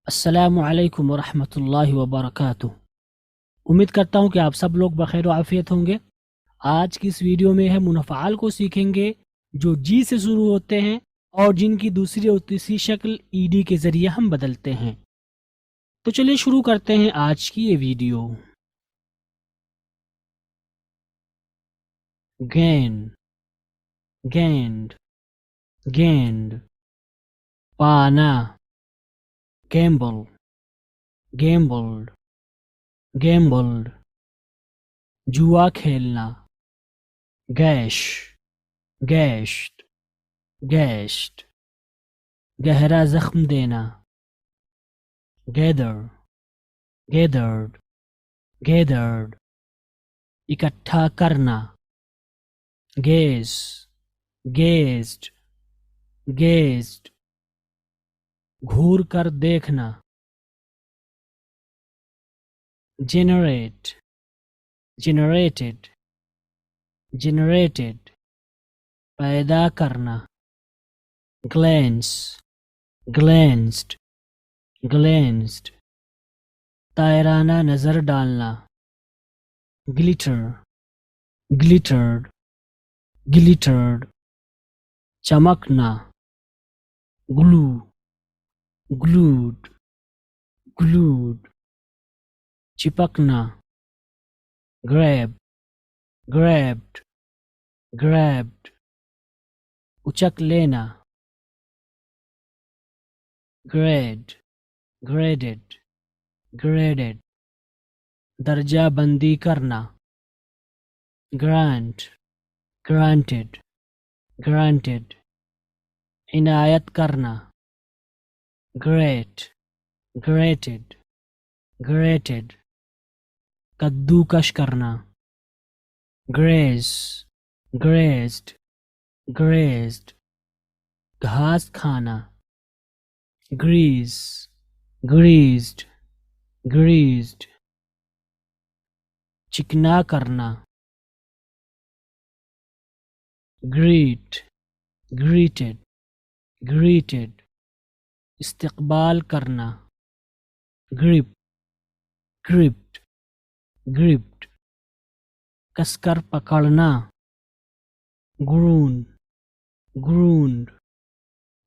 السلام علیکم ورحمۃ اللہ وبرکاتہ۔ امید کرتا ہوں کہ آپ سب لوگ بخیر و عافیت ہوں گے۔ آج کی اس ویڈیو میں ہم ان افعال کو سیکھیں گے جو جی سے شروع ہوتے ہیں اور جن کی دوسری اور تیسری شکل ای ڈی کے ذریعے ہم بدلتے ہیں۔ تو چلیے شروع کرتے ہیں آج کی یہ ویڈیو۔ گین، گینڈ، گینڈ۔ پانا، گیمبل، گیمبلڈ، گیمبلڈ۔ جوا کھیلنا، گیش، گیشٹ، گیشٹ۔ گہرا زخم دینا، گیدر، گیدرڈ، گیدرڈ۔ اکٹھا کرنا، گیز، گیزڈ، گیزڈ۔ گھور کر دیکھنا، جنریٹ، جنریٹڈ، جنریٹڈ۔ پیدا کرنا، گلینس، گلینسڈ، گلینسڈ۔ تائرانہ نظر ڈالنا، گلیٹر، گلیٹرڈ، گلیٹرڈ۔ چمکنا، گلو، گلوڈ، گلوڈ۔ چپکنا، گریب، گریبڈ، گریبڈ۔ اچک لینا، گریڈ، گریڈڈ، گریڈڈ۔ درجہ بندی کرنا، گرانٹ، گرانٹڈ، گرانٹڈ۔ عنایت کرنا، گریٹ، گریٹڈ، گریٹڈ۔ کدو کش کرنا، گریز، گریزڈ، گریزڈ۔ گھاس کھانا، گریز، گریزڈ، گریزڈ۔ چکنا کرنا، گریٹ، گریٹڈ، گریٹڈ۔ استقبال کرنا، گرپ، گرپڈ، گرپڈ۔ کس کر پکڑنا، گرون، گرونڈ،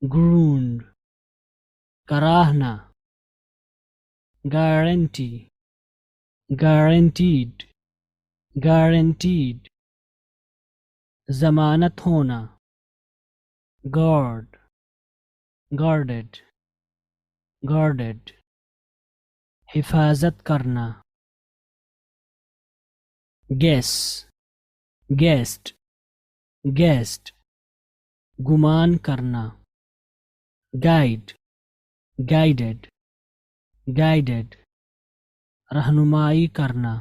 گرونڈ۔ کراہنا، گارنٹی، گارنٹیڈ، گارنٹیڈ۔ ضمانت ہونا، گارڈ، گارڈڈ، گارڈڈ۔ حفاظت کرنا، گیس، گیسٹ، گیسٹ۔ گمان کرنا، گائیڈ، گائیڈڈ، گائیڈڈ۔ رہنمائی کرنا،